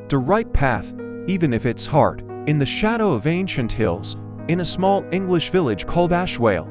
The right path, even if it's hard. In the shadow of ancient hills, in a small English village called Ashwale,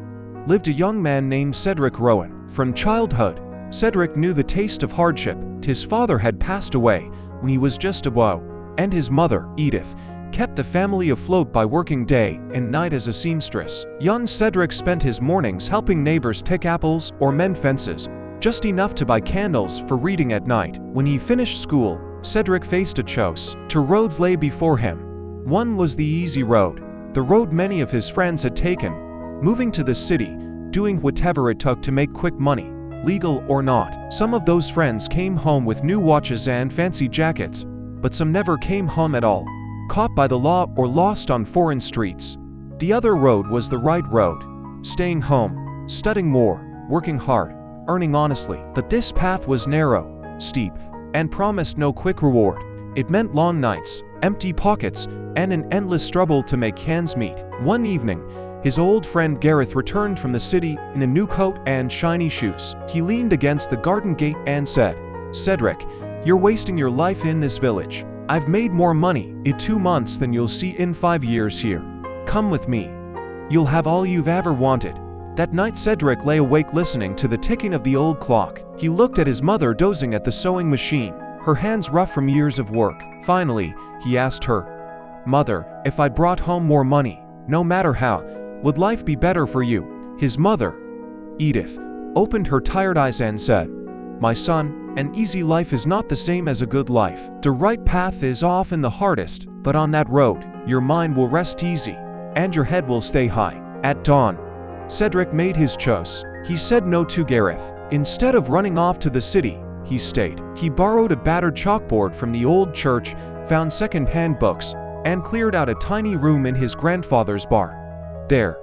lived a young man named Cedric Rowan. From childhood, Cedric knew the taste of hardship. His father had passed away when he was just a boy, and his mother, Edith, kept the family afloat by working day and night as a seamstress. Young Cedric spent his mornings helping neighbors pick apples or mend fences, just enough to buy candles for reading at night. When he finished school, Cedric faced a choice. Two roads lay before him. One was the easy road, the road many of his friends had taken, moving to the city, doing whatever it took to make quick money, legal or not. Some of those friends came home with new watches and fancy jackets, but some never came home at all, caught by the law or lost on foreign streets. The other road was the right road, staying home, studying more, working hard, earning honestly. But this path was narrow, steep, and promised no quick reward. It meant long nights, empty pockets, and an endless struggle to make ends meet. One evening, his old friend Gareth returned from the city in a new coat and shiny shoes. He leaned against the garden gate and said, "Cedric, you're wasting your life in this village. I've made more money in 2 months than you'll see in 5 years here. Come with me. You'll have all you've ever wanted." That night Cedric lay awake listening to the ticking of the old clock. He looked at his mother dozing at the sewing machine, her hands rough from years of work. Finally, he asked her, "Mother, if I brought home more money, no matter how, would life be better for you?" His mother, Edith, opened her tired eyes and said, "My son, an easy life is not the same as a good life. The right path is often the hardest, but on that road, your mind will rest easy, and your head will stay high." At dawn, Cedric made his choice. He said no to Gareth. Instead of running off to the city, he stayed. He borrowed a battered chalkboard from the old church, found second-hand books, and cleared out a tiny room in his grandfather's barn. There,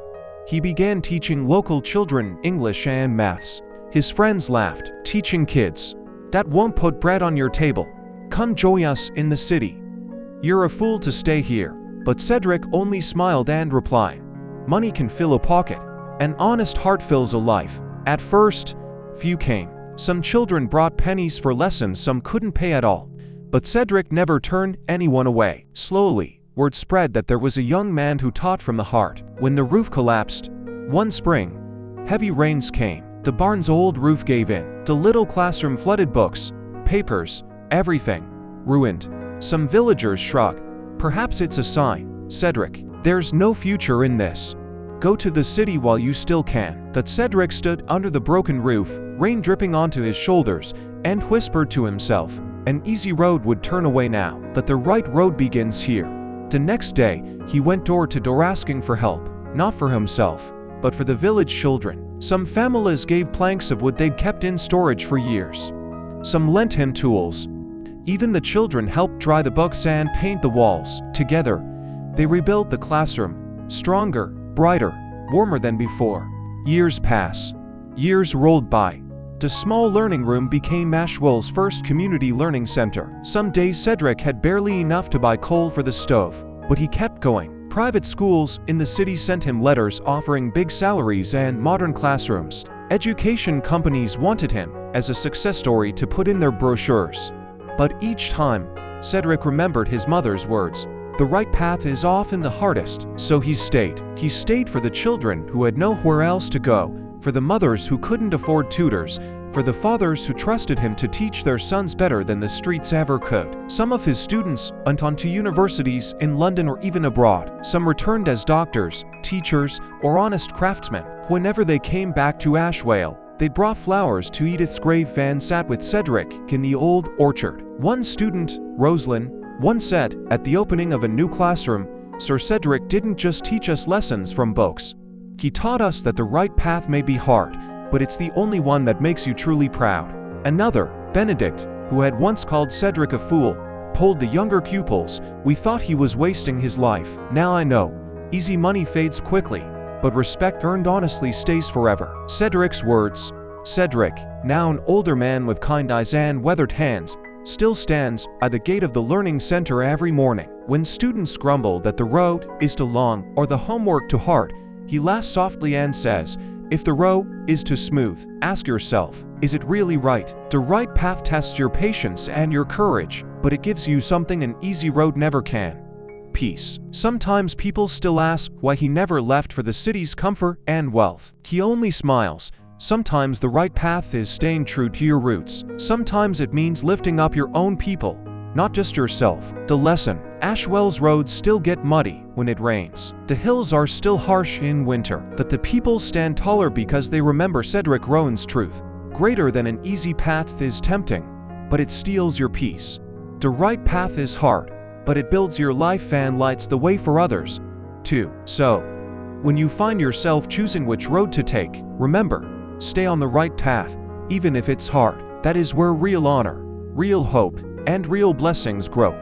he began teaching local children English and maths. His friends laughed. "Teaching kids? That won't put bread on your table. Come join us in the city. You're a fool to stay here." But Cedric only smiled and replied, "Money can fill a pocket. An honest heart fills a life." At first, few came. Some children brought pennies for lessons some couldn't pay at all. But Cedric never turned anyone away. Slowly, word spread that there was a young man who taught from the heart. When the roof collapsed, one spring, heavy rains came. The barn's old roof gave in. The little classroom flooded, books, papers, everything, ruined. Some villagers shrugged. "Perhaps it's a sign, Cedric. There's no future in this. Go to the city while you still can." But Cedric stood under the broken roof, rain dripping onto his shoulders, and whispered to himself, an easy road would turn away now, but the right road begins here. The next day, he went door to door asking for help, not for himself, but for the village children. Some families gave planks of wood they'd kept in storage for years. Some lent him tools. Even the children helped dry the books and paint the walls. Together, they rebuilt the classroom, stronger, brighter, warmer than before. Years pass. Years rolled by. The small learning room became Ashwell's first community learning center. Some days Cedric had barely enough to buy coal for the stove, but he kept going. Private schools in the city sent him letters offering big salaries and modern classrooms. Education companies wanted him as a success story to put in their brochures. But each time, Cedric remembered his mother's words. The right path is often the hardest, so he stayed. He stayed for the children who had nowhere else to go, for the mothers who couldn't afford tutors, for the fathers who trusted him to teach their sons better than the streets ever could. Some of his students went on to universities in London or even abroad. Some returned as doctors, teachers, or honest craftsmen. Whenever they came back to Ashwale, they brought flowers to Edith's grave and sat with Cedric in the old orchard. One student, Rosalind, once said, at the opening of a new classroom, "Sir Cedric didn't just teach us lessons from books. He taught us that the right path may be hard, but it's the only one that makes you truly proud." Another, Benedict, who had once called Cedric a fool, told the younger pupils, "We thought he was wasting his life. Now I know, easy money fades quickly, but respect earned honestly stays forever." Cedric's words. Cedric, now an older man with kind eyes and weathered hands, still stands at the gate of the learning center every morning. When students grumble that the road is too long or the homework too hard, he laughs softly and says, "If the road is too smooth, ask yourself, Is it really right? The right path tests your patience and your courage, but it gives you something an easy road never can. Peace. Sometimes people still ask why he never left for the city's comfort and wealth. He only smiles. Sometimes the right path is staying true to your roots. Sometimes it means lifting up your own people, not just yourself. The lesson: Ashwell's roads still get muddy when it rains. The hills are still harsh in winter, but the people stand taller because they remember Cedric Rowan's truth. Greater than an easy path is tempting, but it steals your peace. The right path is hard, but it builds your life and lights the way for others, too. So, when you find yourself choosing which road to take, remember, stay on the right path, even if it's hard. That is where real honor, real hope, and real blessings grow.